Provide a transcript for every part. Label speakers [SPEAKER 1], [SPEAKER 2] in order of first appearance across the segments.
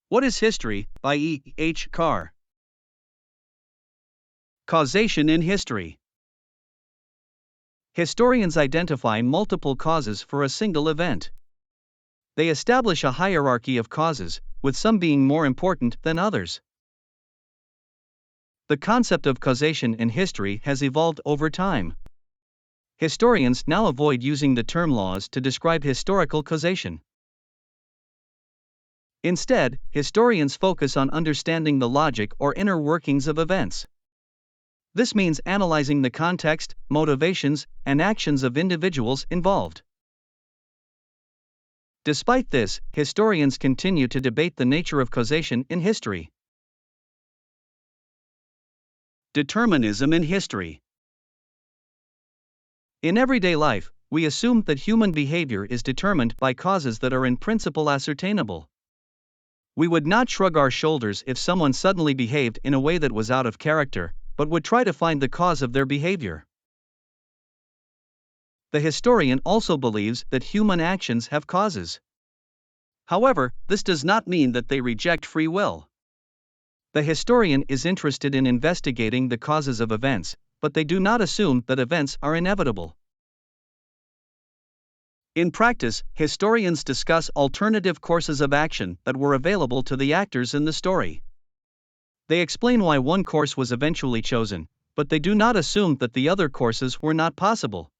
[SPEAKER 1] What is History? By E. H. Carr. Causation in history. Historians identify multiple causes for a single event. They establish a hierarchy of causes, with some being more important than others. The concept of causation in history has evolved over time. Historians now avoid using the term laws to describe historical causation. Instead, historians focus on understanding the logic or inner workings of events. This means analyzing the context, motivations, and actions of individuals involved. Despite this, historians continue to debate the nature of causation in history. Determinism in history. In everyday life, we assume that human behavior is determined by causes that are in principle ascertainable. We would not shrug our shoulders if someone suddenly behaved in a way that was out of character, but would try to find the cause of their behavior. The historian also believes that human actions have causes. However, this does not mean that they reject free will. The historian is interested in investigating the causes of events, but they do not assume that events are inevitable. In practice, historians discuss alternative courses of action that were available to the actors in the story. They explain why one course was eventually chosen, but they do not assume that the other courses were not possible.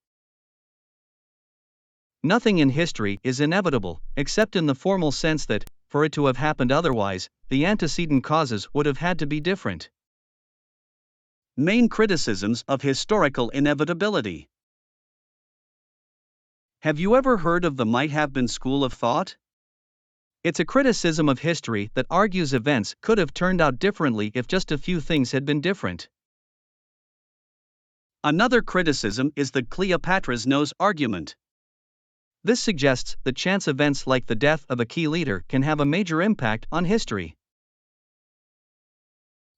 [SPEAKER 1] Nothing in history is inevitable, except in the formal sense that, for it to have happened otherwise, the antecedent causes would have had to be different. Main criticisms of historical inevitability. Have you ever heard of the might-have-been school of thought? It's a criticism of history that argues events could have turned out differently if just a few things had been different. Another criticism is the Cleopatra's nose argument. This suggests that chance events like the death of a key leader can have a major impact on history.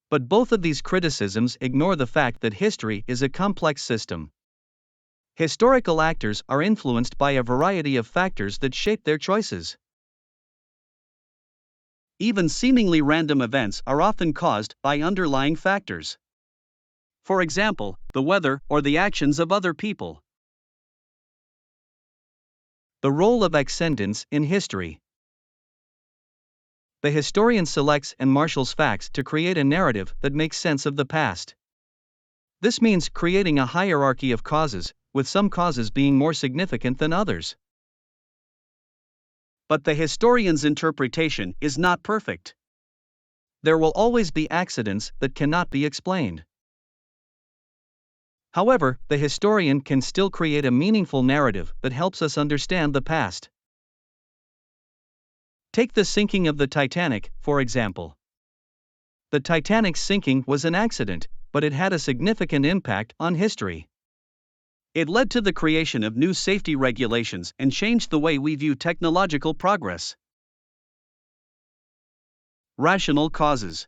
[SPEAKER 1] But both of these criticisms ignore the fact that history is a complex system. Historical actors are influenced by a variety of factors that shape their choices. Even seemingly random events are often caused by underlying factors. For example, the weather or the actions of other people. The role of Accendents in history. The historian selects and marshals facts to create a narrative that makes sense of the past. This means creating a hierarchy of causes, with some causes being more significant than others. But the historian's interpretation is not perfect. There will always be accidents that cannot be explained. However, the historian can still create a meaningful narrative that helps us understand the past. Take the sinking of the Titanic, for example. The Titanic's sinking was an accident, but it had a significant impact on history. It led to the creation of new safety regulations and changed the way we view technological progress. Rational causes.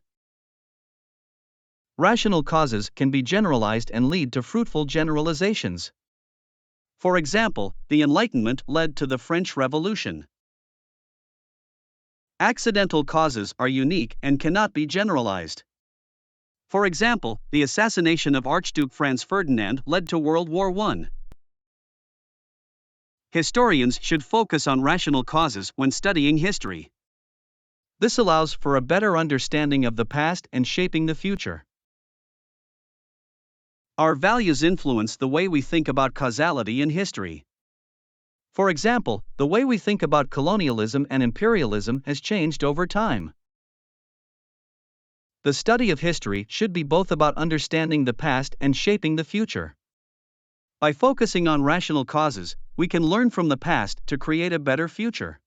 [SPEAKER 1] Rational causes can be generalized and lead to fruitful generalizations. For example, the Enlightenment led to the French Revolution. Accidental causes are unique and cannot be generalized. For example, the assassination of Archduke Franz Ferdinand led to World War I. Historians should focus on rational causes when studying history. This allows for a better understanding of the past and shaping the future. Our values influence the way we think about causality in history. For example, the way we think about colonialism and imperialism has changed over time. The study of history should be both about understanding the past and shaping the future. By focusing on rational causes, we can learn from the past to create a better future.